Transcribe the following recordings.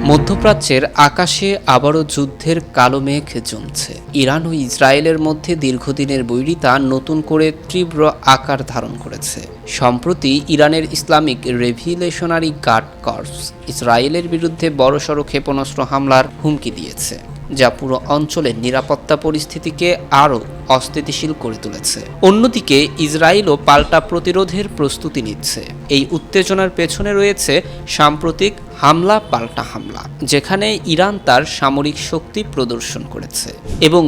মধ্যপ্রাচ্যের আকাশে আবারও যুদ্ধের কালো মেঘ জমছে। ইরান ও ইসরায়েলের মধ্যে দীর্ঘদিনের বৈরিতা নতুন করে তীব্র আকার ধারণ করেছে। সম্প্রতি ইরানের ইসলামিক রেভিলেশনারি গার্ড কর্পস ইসরায়েলের বিরুদ্ধে বড়সড় ক্ষেপণাস্ত্র হামলার হুমকি দিয়েছে, যা পুরো অঞ্চলের নিরাপত্তা পরিস্থিতিকে আরও অস্থিতিশীল করে তুলেছে। অন্যদিকে ইসরায়েলও পাল্টা প্রতিরোধের প্রস্তুতি নিচ্ছে। এই উত্তেজনার পেছনে রয়েছে সাম্প্রতিক হামলা পাল্টা হামলা, যেখানে ইরান তার সামরিক শক্তি প্রদর্শন করেছে এবং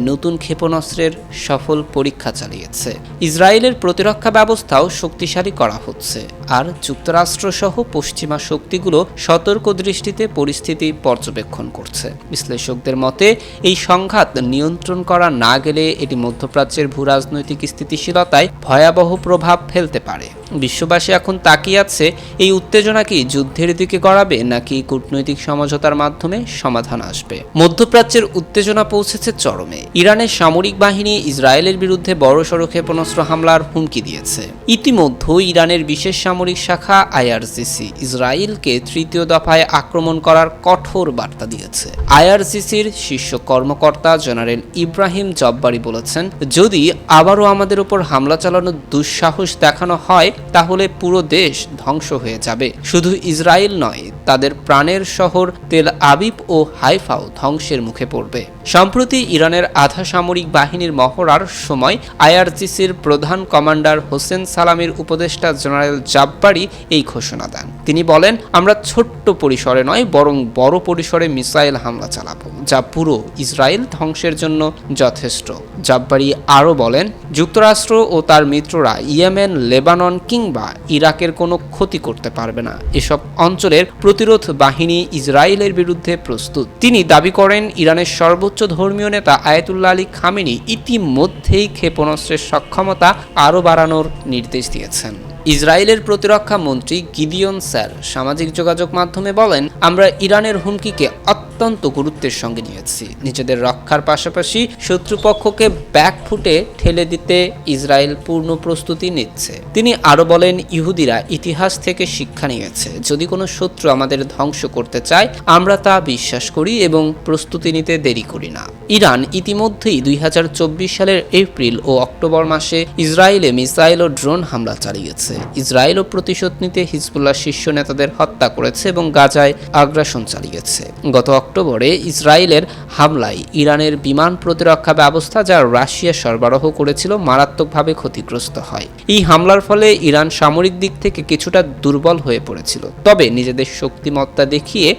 নতুন ক্ষেপণাস্ত্রের সফল পরীক্ষা চালিয়েছে। ইসরায়েলের প্রতিরক্ষা ব্যবস্থাও শক্তিশালী করা হচ্ছে, আর যুক্তরাষ্ট্রসহ পশ্চিমা শক্তিগুলো সতর্ক দৃষ্টিতে পরিস্থিতি পর্যবেক্ষণ করছে। বিশ্লেষকদের মতে এই সংঘাত নিয়ন্ত্রণ করা না গেলে এটি মধ্যপ্রাচ্যের ভূরাজনৈতিক স্থিতিশীলতায় ভয়াবহ প্রভাব ফেলতে পারে। বিশ্ববাসী এখন তাকিয়ে আছে এই উত্তেজনা কি যুদ্ধের দিকে গড়াবে নাকি কূটনৈতিক সমঝোতার মাধ্যমে সমাধান আসবে। মধ্যপ্রাচ্যের উত্তেজনা পৌঁছেছে চরমে। ইরানের সামরিক বাহিনী ইসরায়েলের বিরুদ্ধে বড়সড় ক্ষেপণাস্ত্র হামলার হুমকি দিয়েছে। ইতিমধ্যে ইরানের বিশেষ সামরিক শাখা আইআরজিসি ইসরায়েলকে তৃতীয় দফায় আক্রমণ করার কঠোর বার্তা দিয়েছে। আইআরজিসির শীর্ষ কর্মকর্তা জেনারেল ইব্রাহিম জব্বারি বলেছেন, যদি আবারও আমাদের উপর হামলা চালানোর দুঃসাহস দেখানো হয় তাহলে পুরো দেশ ধ্বংস হয়ে যাবে। শুধু ইসরায়েল নয়, তাদের প্রাণের শহর তেল আবিব ও হাইফাও ধ্বংসের মুখে পড়বে। সম্প্রতি ইরানের আধা সামরিক বাহিনীর মহড়ার সময় আইআরজিসির প্রধান কমান্ডার হোসেন সালামির উপদেষ্টা জেনারেল জাব্বারি এই ঘোষণা দেন। তিনি বলেন, আমরা ছোট্ট পরিসরে নয় বরং বড় পরিসরে মিসাইল হামলা চালাবো, যা পুরো ইসরায়েল ধ্বংসের জন্য যথেষ্ট। জাব্বারি আরও বলেন, যুক্তরাষ্ট্র ও তার মিত্ররা ইয়েমেন, লেবানন কিংবা ইরাকের কোনো ক্ষতি করতে পারবে না। এসব অঞ্চলের প্রতিরোধ বাহিনী ইসরায়েলের বিরুদ্ধে প্রস্তুত। তিনি দাবি করেন, ইরানের সর্বোচ্চ ধর্মীয় নেতা আয়াতুল্লাহ আলী খামেনি ইতিমধ্যেই ক্ষেপণাস্ত্রের সক্ষমতা আরও বাড়ানোর নির্দেশ দিয়েছেন। ইসরায়েলের প্রতিরক্ষা মন্ত্রী গিদিয়ন স্যার সামাজিক যোগাযোগ মাধ্যমে বলেন, আমরা ইরানের হুমকিকে অত্যন্ত গুরুত্বের সঙ্গে নিয়েছি। নিজেদের রক্ষার পাশাপাশি শত্রুপক্ষকে ব্যাকফুটে ঠেলে দিতে ইসরায়েল পূর্ণ প্রস্তুতি নিচ্ছে। তিনি আরও বলেন, ইহুদিরা ইতিহাস থেকে শিক্ষা নিয়েছে। যদি কোনো শত্রু আমাদের ধ্বংস করতে চায় আমরা তা বিশ্বাস করি এবং প্রস্তুতি নিতে দেরি করি না। ইরান ইতিমধ্যেই 2024 সালের এপ্রিল ও অক্টোবর মাসে ইসরায়েলে মিসাইল ও ড্রোন হামলা চালিয়েছে। ইসরায়েলও প্রতিশোধ নিতে হিজবুল্লাহ শীর্ষ নেতাদের হত্যা করেছে এবং গাজায় আগ্রাসন চালিয়েছে। গত অক্টোবরে ইসরায়েলের হামলায় ইরানের বিমান প্রতিরক্ষা ব্যবস্থা, যা রাশিয়া সরবরাহ করেছিল, মারাত্মকভাবে ক্ষতিগ্রস্ত হয়। এই হামলার ফলে ইরান সামরিক দিক থেকে কিছুটা দুর্বল হয়ে পড়েছিল, তবে নিজেদের শক্তিমত্তা দেখিয়ে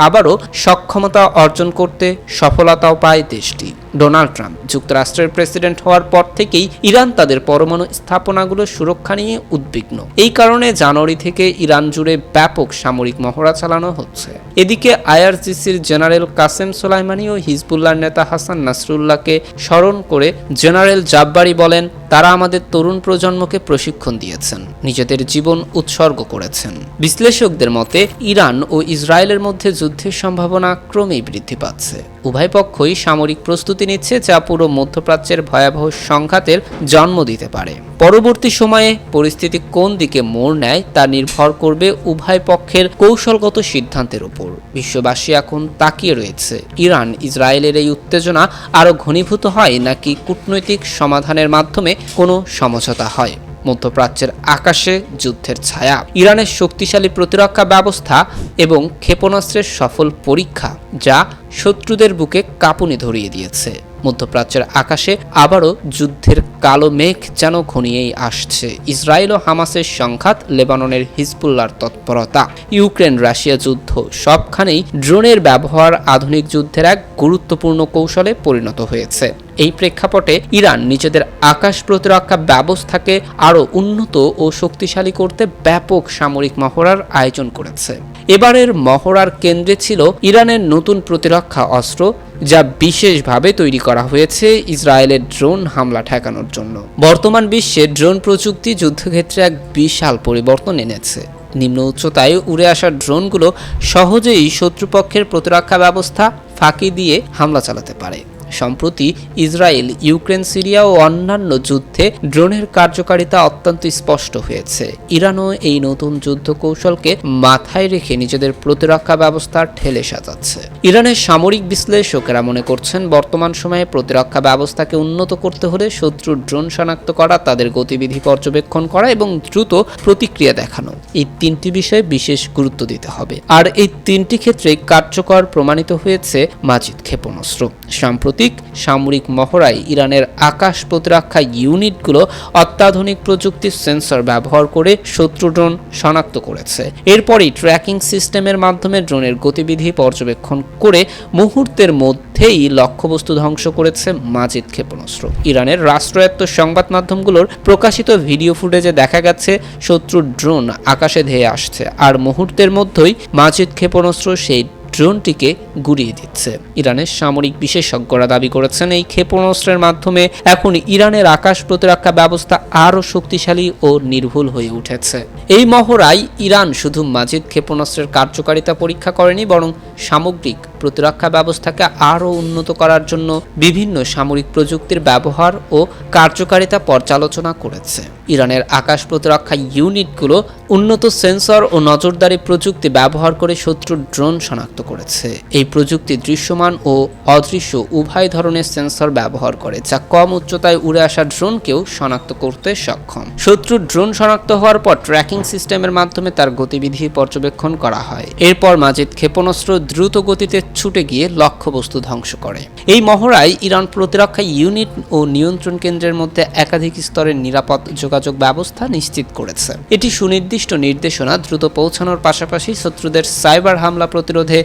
আবারও সক্ষমতা অর্জন করতে সফলতাও পায় দেশটি। ডোনাল্ড ট্রাম্প যুক্তরাষ্ট্রের প্রেসিডেন্ট হওয়ার পর থেকেই ইরান তাদের পরমাণু স্থাপনাগুলোর সুরক্ষা নিয়ে উদ্বিগ্ন। এই কারণে জানুয়ারি থেকে ইরান জুড়ে ব্যাপক সামরিক মহড়া চালানো হচ্ছে। এদিকে আইআরজিসির জেনারেল কাসেম সোলাইমানি ও হিজবুল্লাহর নেতা হাসান নাসরুল্লাহকে স্মরণ করে জেনারেল জাব্বারি বলেন, তারা আমাদের তরুণ প্রজন্মকে প্রশিক্ষণ দিয়েছেন, নিজেদের জীবন উৎসর্গ করেছেন। বিশ্লেষকদের মতে ইরান ও ইসরায়েলের মধ্যে যুদ্ধের সম্ভাবনা ক্রমেই বৃদ্ধি পাচ্ছে। উভয় পক্ষই সামরিক প্রস্তুতি নিচ্ছে, যা পুরো মধ্যপ্রাচ্যের ভয়াবহ সংঘাতের জন্ম দিতে পারে। পরবর্তী সময়ে পরিস্থিতি কোন দিকে মোড় নেয় তা নির্ভর করবে উভয় পক্ষের কৌশলগত সিদ্ধান্তের উপর। বিশ্ববাসী এখন তাকিয়ে রয়েছে, ইরান ইসরায়েলের এই উত্তেজনা আরও ঘনীভূত হয় নাকি কূটনৈতিক সমাধানের মাধ্যমে কোনো সমঝোতা হয়। মধ্যপ্রাচ্যের আকাশে যুদ্ধের ছায়া, ইরানের শক্তিশালী প্রতিরক্ষা ব্যবস্থা এবং ক্ষেপণাস্ত্রের সফল পরীক্ষা, যা শত্রুদের বুকে কাঁপুনি ধরিয়ে দিয়েছে। মধ্যপ্রাচ্যের আকাশে আবারও যুদ্ধের কালো মেঘ যেন ঘনিয়েই আসছে। ইসরায়েল ও হামাসের সংঘাত, লেবাননের হিজবুল্লাহর তৎপরতা, ইউক্রেন রাশিয়া যুদ্ধ, সবখানেই ড্রোনের ব্যবহার আধুনিক যুদ্ধের এক গুরুত্বপূর্ণ কৌশলে পরিণত হয়েছে। এই প্রেক্ষাপটে ইরান নিজেদের আকাশ প্রতিরক্ষা ব্যবস্থাকে আরও উন্নত ও শক্তিশালী করতে ব্যাপক সামরিক মহড়ার আয়োজন করেছে। এবারের মহড়ার কেন্দ্রে ছিল ইরানের নতুন প্রতিরক্ষা অস্ত্র, যা বিশেষভাবে তৈরি করা হয়েছে ইসরায়েলের ড্রোন হামলা ঠেকানোর জন্য। বর্তমান বিশ্বে ড্রোন প্রযুক্তি যুদ্ধক্ষেত্রে এক বিশাল পরিবর্তন এনেছে। নিম্ন উচ্চতায় উড়ে আসা ড্রোনগুলো সহজেই শত্রুপক্ষের প্রতিরক্ষা ব্যবস্থা ফাঁকি দিয়ে হামলা চালাতে পারে। সম্প্রতি ইসরায়েল, ইউক্রেন, সিরিয়া ও অন্যান্য যুদ্ধে ড্রোনের কার্যকারিতা অত্যন্ত স্পষ্ট হয়েছে। ইরানও এই নতুন যুদ্ধ কৌশলকে মাথায় রেখে নিজেদের প্রতিরক্ষা ব্যবস্থা ঠেলে সাজাচ্ছে। ইরানের সামরিক বিশ্লেষকেরা মনে করছেন, বর্তমান সময়ে প্রতিরক্ষা ব্যবস্থাকে উন্নত করতে হলে শত্রুর ড্রোন শনাক্ত করা, তাদের গতিবিধি পর্যবেক্ষণ করা এবং দ্রুত প্রতিক্রিয়া দেখানো, এই তিনটি বিষয়ে বিশেষ গুরুত্ব দিতে হবে। আর এই তিনটি ক্ষেত্রে কার্যকর প্রমাণিত হয়েছে মাজিদ ক্ষেপণাস্ত্র। সাম্প্রতিক সামরিক মহড়ায় ইরানের আকাশ প্রতিরক্ষা ইউনিটগুলো অত্যাধুনিক প্রযুক্তির সেন্সর ব্যবহার করে শত্রু ড্রোন শনাক্ত করেছে। এরপরই ট্র্যাকিং সিস্টেমের মাধ্যমে ড্রোনের গতিবিধি পর্যবেক্ষণ করে মুহূর্তের মধ্যেই লক্ষ্যবস্তু ধ্বংস করেছে মাজিদ ক্ষেপণাস্ত্র। ইরানের রাষ্ট্রায়ত্ত সংবাদ মাধ্যমগুলোর প্রকাশিত ভিডিও ফুটেজে দেখা গেছে শত্রুর ড্রোন আকাশে ধেয়ে আসছে, আর মুহূর্তের মধ্যেই মাজিদ ক্ষেপণাস্ত্র সেই ড্রোনটিকে গুড়িয়ে দিচ্ছে। ইরানের সামরিক বিশেষজ্ঞরা দাবি করেছেন, এই ক্ষেপণাস্ত্রের মাধ্যমে এখন ইরানের আকাশ প্রতিরক্ষা ব্যবস্থা আরও শক্তিশালী ও নির্ভুল হয়ে উঠেছে। এই মহড়ায় ইরান শুধু মাজিদ ক্ষেপণাস্ত্রের কার্যকারিতা পরীক্ষা করেনি, বরং সামগ্রিক প্রতিরক্ষা ব্যবস্থাকে আরও উন্নত করার জন্য বিভিন্ন সামরিক প্রযুক্তির ব্যবহার ও কার্যকারিতা পর্যালোচনা করেছে। ইরানের আকাশ প্রতিরক্ষা ইউনিটগুলো উন্নত সেন্সর ও নজরদারি প্রযুক্তি ব্যবহার করে শত্রুর ড্রোন শনাক্ত করেছে। এই প্রযুক্তি দৃশ্যমান ও অদৃশ্য উভয় ধরনের সেন্সর ব্যবহার করে, যা কম উচ্চতায় উড়ে আসা ড্রোনকেও শনাক্ত করতে সক্ষম। শত্রুর ড্রোন শনাক্ত হওয়ার পর ট্র্যাকিং সিস্টেমের মাধ্যমে তার গতিবিধি পর্যবেক্ষণ করা হয়। এরপর মাজিদ ক্ষেপণাস্ত্র দ্রুত গতিতে ছুটে গিয়ে লক্ষ্যবস্তু ধ্বংস করে। এই মহড়ায় ইরান প্রতিরক্ষা ইউনিট ও নিয়ন্ত্রণ কেন্দ্রের মধ্যে একাধিক স্তরের নিরাপদ যোগাযোগ ব্যবস্থা নিশ্চিত করেছে। এটি সুনির্দিষ্ট নির্দেশনা দ্রুত পৌঁছানোর পাশাপাশি শত্রুদের সাইবার হামলা প্রতিরোধে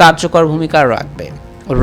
কার্যকর ভূমিকা রাখবে।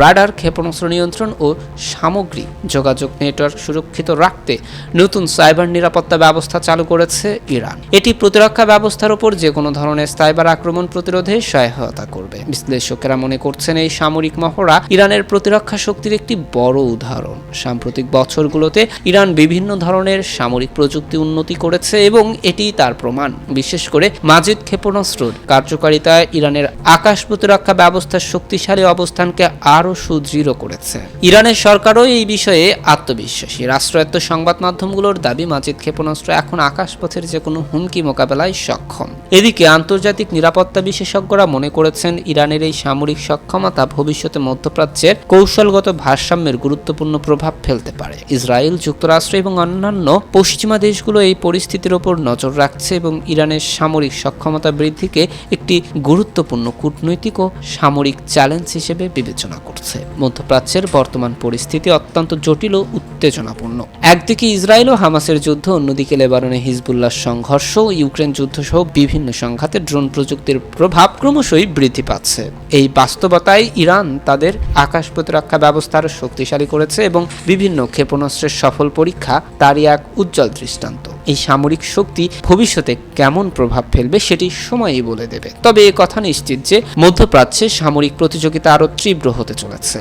রাডার, ক্ষেপণাস্ত্র নিয়ন্ত্রণ ও সামগ্রিক যোগাযোগ নেটওয়ার্ক সুরক্ষিত রাখতে নতুন সাইবার নিরাপত্তা ব্যবস্থা চালু করেছে ইরান। এটি প্রতিরক্ষা ব্যবস্থার উপর যে কোনো ধরনের সাইবার আক্রমণ প্রতিরোধে সহায়তা করবে। বিশ্লেষকেরা মনে করছেন, এই সামরিক মহড়া ইরানের প্রতিরক্ষা শক্তির একটি বড় উদাহরণ। সাম্প্রতিক বছরগুলোতে ইরান বিভিন্ন ধরনের সামরিক প্রযুক্তি উন্নতি করেছে এবং এটি তার প্রমাণ। বিশেষ করে মাজিদ ক্ষেপণাস্ত্রের কার্যকারিতায় ইরানের আকাশ প্রতিরক্ষা ব্যবস্থার শক্তিশালী অবস্থানকে আরও সুদৃঢ় করেছে। ইরানের সরকারও এই বিষয়ে আত্মবিশ্বাসী। রাষ্ট্রায়ত্ত সংবাদ মাধ্যমগুলোর দাবি, মাজিদ ক্ষেপণাস্ত্র এখন আকাশপথের যে কোনো হুমকি মোকাবেলায় সক্ষম। এদিকে আন্তর্জাতিক নিরাপত্তা বিশেষজ্ঞরা মনে করেছেন, ইরানের এই সামরিক সক্ষমতা ভবিষ্যতে মধ্যপ্রাচ্যের কৌশলগত ভারসাম্যের গুরুত্বপূর্ণ প্রভাব ফেলতে পারে। ইসরায়েল, যুক্তরাষ্ট্র এবং অন্যান্য পশ্চিমা দেশগুলো এই পরিস্থিতির ওপর নজর রাখছে এবং ইরানের সামরিক সক্ষমতা বৃদ্ধিকে একটি গুরুত্বপূর্ণ কূটনৈতিক ও সামরিক চ্যালেঞ্জ হিসেবে বিবেচনা করছে। মধ্যপ্রাচ্যের বর্তমান পরিস্থিতি অত্যন্ত জটিল ও উত্তেজনাপূর্ণ। একদিকে ইসরায়েল ও হামাসের যুদ্ধ, অন্যদিকে লেবাননে হিজবুল্লাহর সংঘর্ষ, ইউক্রেন যুদ্ধ সহ বিভিন্ন সংঘাতে ড্রোন প্রযুক্তির প্রভাব ক্রমশই বৃদ্ধি পাচ্ছে। এই বাস্তবতায় ইরান তাদের আকাশ প্রতিরক্ষা ব্যবস্থা আরও শক্তিশালী করেছে এবং বিভিন্ন ক্ষেপণাস্ত্রের সফল পরীক্ষা তারই এক উজ্জ্বল দৃষ্টান্ত। এই সামরিক শক্তি ভবিষ্যতে কেমন প্রভাব ফেলবে সেটি সময়ই বলে দেবে। তবে এ কথা নিশ্চিত যে মধ্যপ্রাচ্যে সামরিক প্রতিযোগিতা আরও তীব্র হতে চলেছে।